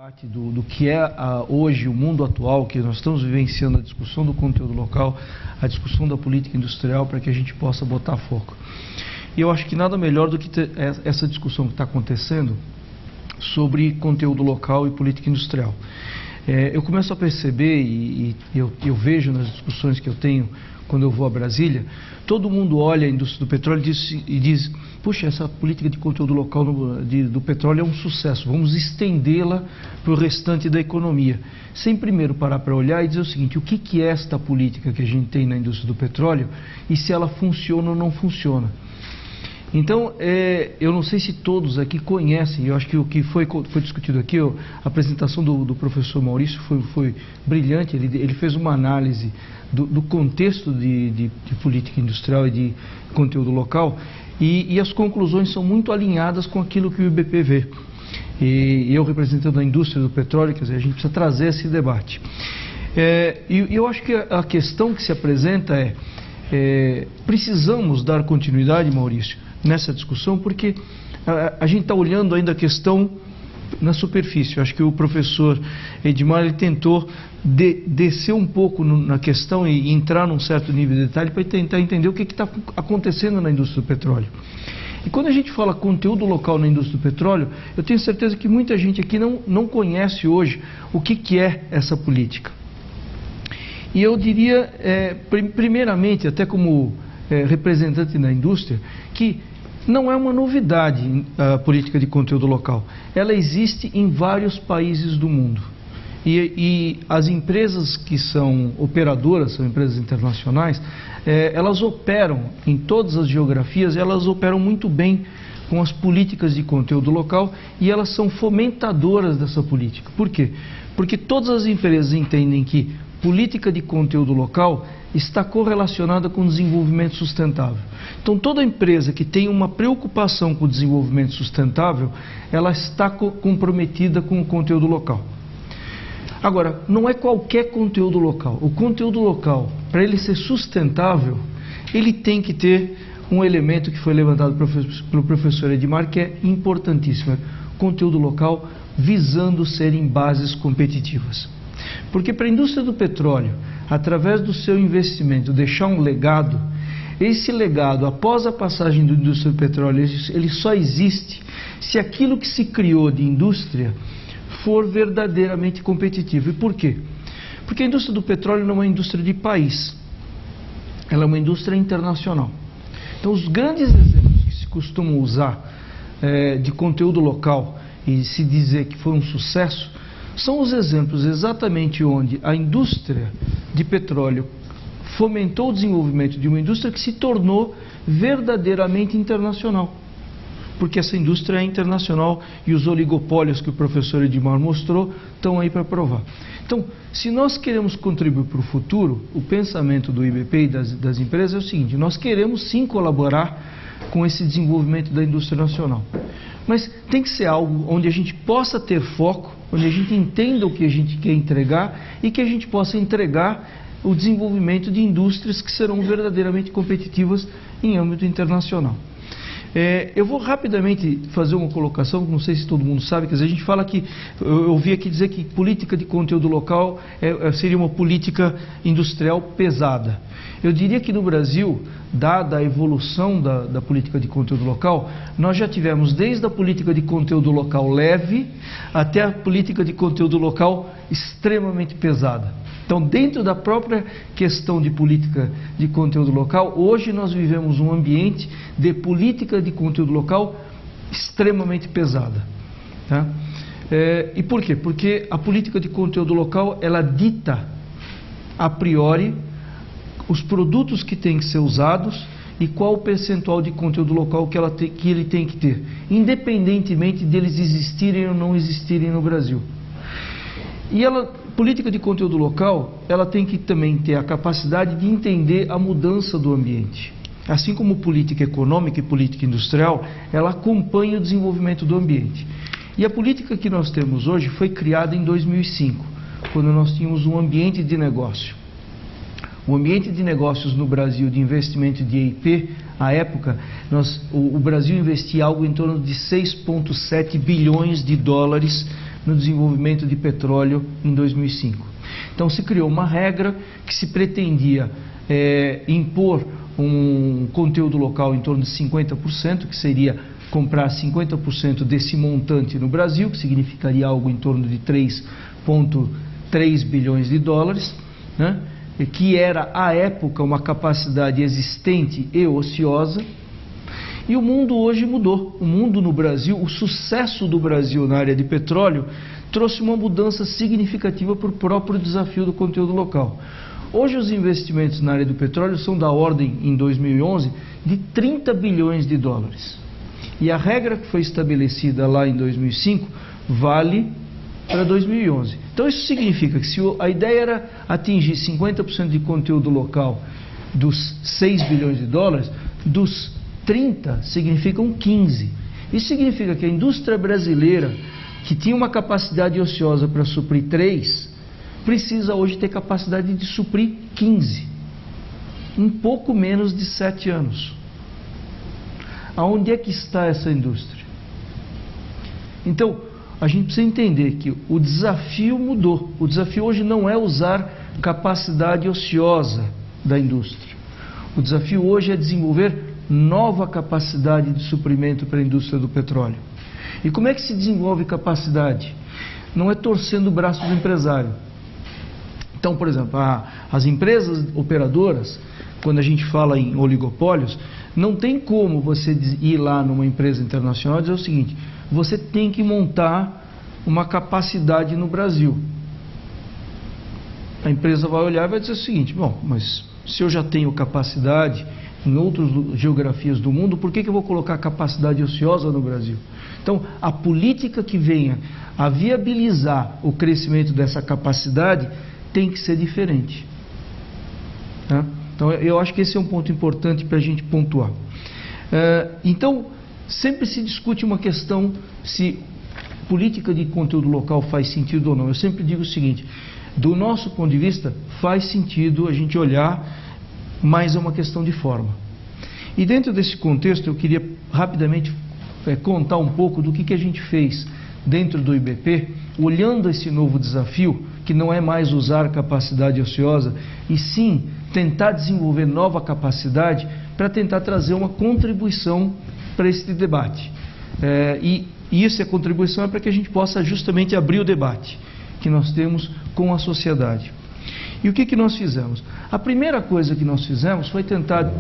debate do que é hoje o mundo atual, que nós estamos vivenciando, a discussão do conteúdo local, a discussão da política industrial, para que a gente possa botar foco. E eu acho que nada melhor do que ter essa discussão que está acontecendo sobre conteúdo local e política industrial. Eu começo a perceber, e eu vejo nas discussões que eu tenho quando eu vou a Brasília, todo mundo olha a indústria do petróleo e diz, puxa, essa política de conteúdo local do petróleo é um sucesso, vamos estendê-la para o restante da economia. Sem primeiro parar para olhar e dizer o seguinte, o que é esta política que a gente tem na indústria do petróleo e se ela funciona ou não funciona. Então, eu não sei se todos aqui conhecem, eu acho que o que foi discutido aqui, a apresentação do professor Maurício foi brilhante, ele fez uma análise do contexto de política industrial e de conteúdo local, e as conclusões são muito alinhadas com aquilo que o IBP vê. E eu, representando a indústria do petróleo, quer dizer, a gente precisa trazer esse debate. E eu acho que a questão que se apresenta precisamos dar continuidade, Maurício, nessa discussão, porque a gente está olhando ainda a questão na superfície. Eu acho que o professor Edmar ele tentou descer um pouco na questão e entrar num certo nível de detalhe para tentar entender o que está acontecendo na indústria do petróleo. E quando a gente fala conteúdo local na indústria do petróleo, eu tenho certeza que muita gente aqui não conhece hoje o que é essa política. E eu diria, primeiramente, até como representante da indústria, que não é uma novidade a política de conteúdo local. Ela existe em vários países do mundo. E as empresas que são operadoras, são empresas internacionais, elas operam em todas as geografias, elas operam muito bem com as políticas de conteúdo local e elas são fomentadoras dessa política. Por quê? Porque todas as empresas entendem que política de conteúdo local está correlacionada com o desenvolvimento sustentável. Então, toda empresa que tem uma preocupação com o desenvolvimento sustentável, ela está comprometida com o conteúdo local. Agora, não é qualquer conteúdo local. O conteúdo local, para ele ser sustentável, ele tem que ter um elemento que foi levantado pelo professor Edmar, que é importantíssimo. Conteúdo local visando ser em bases competitivas. Porque para a indústria do petróleo, através do seu investimento, deixar um legado, esse legado, após a passagem da indústria do petróleo, ele só existe se aquilo que se criou de indústria for verdadeiramente competitivo. E por quê? Porque a indústria do petróleo não é uma indústria de país, ela é uma indústria internacional. Então, os grandes exemplos que se costumam usar de conteúdo local e se dizer que foi um sucesso, são os exemplos exatamente onde a indústria de petróleo fomentou o desenvolvimento de uma indústria que se tornou verdadeiramente internacional. Porque essa indústria é internacional e os oligopólios que o professor Edmar mostrou estão aí para provar. Então, se nós queremos contribuir para o futuro, o pensamento do IBP e das empresas é o seguinte, nós queremos sim colaborar com esse desenvolvimento da indústria nacional. Mas tem que ser algo onde a gente possa ter foco, onde a gente entenda o que a gente quer entregar e que a gente possa entregar o desenvolvimento de indústrias que serão verdadeiramente competitivas em âmbito internacional. Eu vou rapidamente fazer uma colocação, não sei se todo mundo sabe, quer dizer, a gente fala que, eu ouvi aqui dizer que política de conteúdo local seria uma política industrial pesada. Eu diria que no Brasil, dada a evolução da política de conteúdo local, nós já tivemos desde a política de conteúdo local leve até a política de conteúdo local extremamente pesada. Então, dentro da própria questão de política de conteúdo local, hoje nós vivemos um ambiente de política de conteúdo local extremamente pesada. Tá? E por quê? Porque a política de conteúdo local, ela dita a priori os produtos que têm que ser usados e qual o percentual de conteúdo local que ele tem que ter, independentemente deles existirem ou não existirem no Brasil. E política de conteúdo local, ela tem que também ter a capacidade de entender a mudança do ambiente. Assim como política econômica e política industrial, ela acompanha o desenvolvimento do ambiente. E a política que nós temos hoje foi criada em 2005, quando nós tínhamos um ambiente de negócio. O ambiente de negócios no Brasil de investimento de EIP, à época, o Brasil investia algo em torno de 6,7 bilhões de dólares no desenvolvimento de petróleo em 2005. Então se criou uma regra que se pretendia impor um conteúdo local em torno de 50%, que seria comprar 50% desse montante no Brasil, que significaria algo em torno de 3,3 bilhões de dólares, né? Que era, à época, uma capacidade existente e ociosa. E o mundo hoje mudou. O mundo no Brasil, o sucesso do Brasil na área de petróleo trouxe uma mudança significativa para o próprio desafio do conteúdo local. Hoje os investimentos na área do petróleo são da ordem, em 2011, de 30 bilhões de dólares. E a regra que foi estabelecida lá em 2005 vale para 2011. Então isso significa que se a ideia era atingir 50% de conteúdo local dos 6 bilhões de dólares, dos 30 significam 15. Isso significa que a indústria brasileira, que tinha uma capacidade ociosa para suprir 3, precisa hoje ter capacidade de suprir 15. Um pouco menos de 7 anos. Aonde é que está essa indústria? Então, a gente precisa entender que o desafio mudou. O desafio hoje não é usar capacidade ociosa da indústria. O desafio hoje é desenvolver nova capacidade de suprimento para a indústria do petróleo. E como é que se desenvolve capacidade? Não é torcendo o braço do empresário. Então, por exemplo, as empresas operadoras, quando a gente fala em oligopólios, não tem como você ir lá numa empresa internacional e dizer o seguinte: você tem que montar uma capacidade no Brasil. A empresa vai olhar e vai dizer o seguinte: bom, mas se eu já tenho capacidade em outras geografias do mundo, por que eu vou colocar capacidade ociosa no Brasil? Então, a política que venha a viabilizar o crescimento dessa capacidade tem que ser diferente. Tá? Então, eu acho que esse é um ponto importante para a gente pontuar. Então, sempre se discute uma questão se política de conteúdo local faz sentido ou não. Eu sempre digo o seguinte: do nosso ponto de vista, faz sentido a gente olhar, mas é uma questão de forma. E dentro desse contexto, eu queria rapidamente contar um pouco do que a gente fez dentro do IBP, olhando esse novo desafio, que não é mais usar capacidade ociosa, e sim tentar desenvolver nova capacidade para tentar trazer uma contribuição para esse debate. E essa contribuição é para que a gente possa justamente abrir o debate que nós temos com a sociedade. E o que nós fizemos? A primeira coisa que nós fizemos foi tentar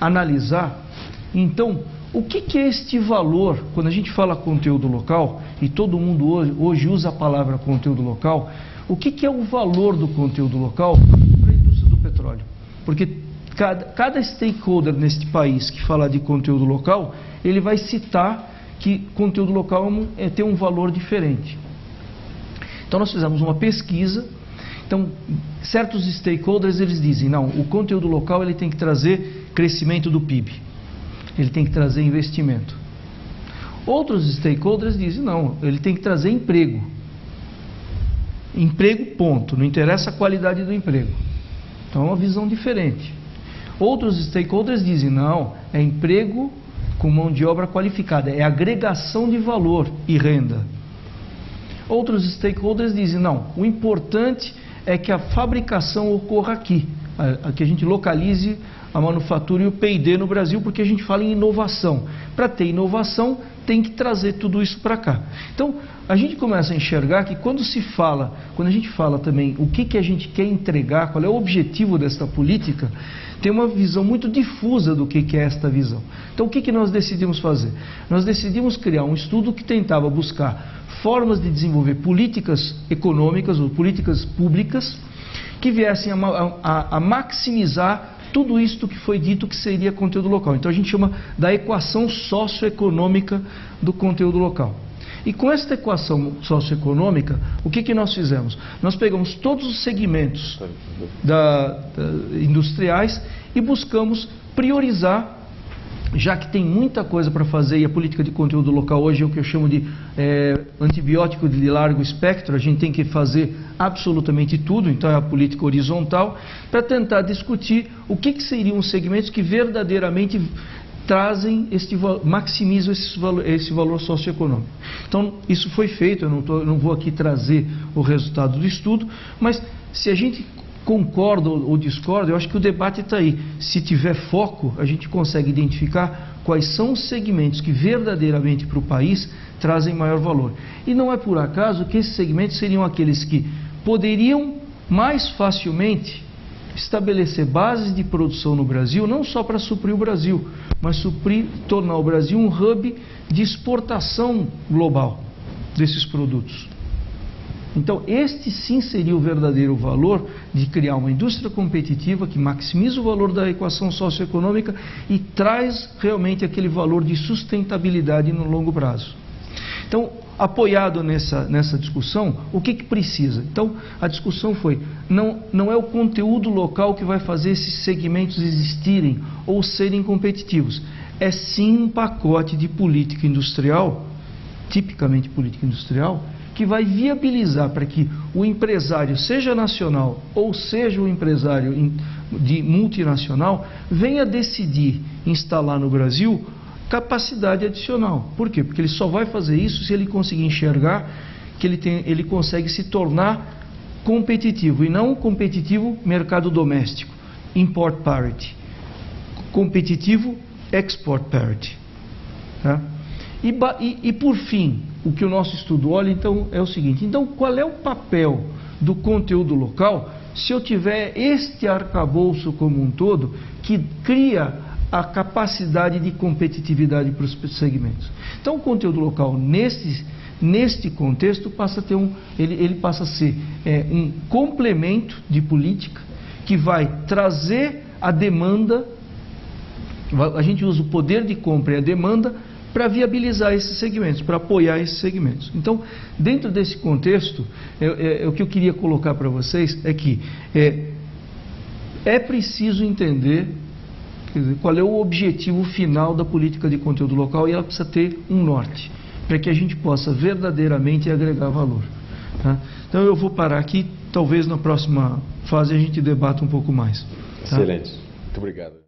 analisar, então, o que é este valor. Quando a gente fala conteúdo local, e todo mundo hoje usa a palavra conteúdo local, o que é o valor do conteúdo local para a indústria do petróleo? Porque cada stakeholder neste país que fala de conteúdo local, ele vai citar que conteúdo local tem um valor diferente. Então nós fizemos uma pesquisa. Então, certos stakeholders, eles dizem: não, o conteúdo local ele tem que trazer crescimento do PIB, ele tem que trazer investimento. Outros stakeholders dizem: não, ele tem que trazer emprego. Emprego, ponto, não interessa a qualidade do emprego. Então é uma visão diferente. Outros stakeholders dizem: não, é emprego com mão de obra qualificada, é agregação de valor e renda. Outros stakeholders dizem: não, o importante é que a fabricação ocorra aqui, que a gente localize a manufatura e o P&D no Brasil, porque a gente fala em inovação. Para ter inovação, tem que trazer tudo isso para cá. Então, a gente começa a enxergar que quando a gente fala também o que a gente quer entregar, qual é o objetivo desta política, tem uma visão muito difusa do que é esta visão. Então, o que nós decidimos fazer? Nós decidimos criar um estudo que tentava buscar formas de desenvolver políticas econômicas ou políticas públicas que viessem a maximizar tudo isto que foi dito que seria conteúdo local. Então a gente chama da equação socioeconômica do conteúdo local. E com esta equação socioeconômica, o que nós fizemos? Nós pegamos todos os segmentos industriais e buscamos priorizar, já que tem muita coisa para fazer, e a política de conteúdo local hoje é o que eu chamo de antibiótico de largo espectro. A gente tem que fazer absolutamente tudo, então é a política horizontal, para tentar discutir o que seriam os segmentos que verdadeiramente maximizam esse valor socioeconômico. Então, isso foi feito, eu não vou aqui trazer o resultado do estudo, mas se a gente concorda ou discorda, eu acho que o debate está aí. Se tiver foco, a gente consegue identificar quais são os segmentos que verdadeiramente para o país trazem maior valor. E não é por acaso que esses segmentos seriam aqueles que poderiam mais facilmente estabelecer bases de produção no Brasil, não só para suprir o Brasil, mas tornar o Brasil um hub de exportação global desses produtos. Então, este sim seria o verdadeiro valor de criar uma indústria competitiva que maximiza o valor da equação socioeconômica e traz realmente aquele valor de sustentabilidade no longo prazo. Então, apoiado nessa discussão, o que precisa? Então, a discussão foi, não é o conteúdo local que vai fazer esses segmentos existirem ou serem competitivos. É sim um pacote de política industrial, tipicamente política industrial, que vai viabilizar para que o empresário, seja nacional ou seja o empresário de multinacional, venha decidir instalar no Brasil capacidade adicional. Por quê? Porque ele só vai fazer isso se ele conseguir enxergar que ele consegue se tornar competitivo, e não competitivo mercado doméstico, import parity, competitivo export parity. Tá? E por fim, o que o nosso estudo olha, então, é o seguinte: então, qual é o papel do conteúdo local se eu tiver este arcabouço como um todo que cria a capacidade de competitividade para os segmentos? Então, o conteúdo local, neste contexto, passa a ter ele passa a ser um complemento de política que vai trazer a demanda. A gente usa o poder de compra e a demanda para viabilizar esses segmentos, para apoiar esses segmentos. Então, dentro desse contexto, o que eu queria colocar para vocês é que é preciso entender, quer dizer, qual é o objetivo final da política de conteúdo local, e ela precisa ter um norte, para que a gente possa verdadeiramente agregar valor. Tá? Então, eu vou parar aqui, talvez na próxima fase a gente debata um pouco mais. Tá? Excelente. Muito obrigado.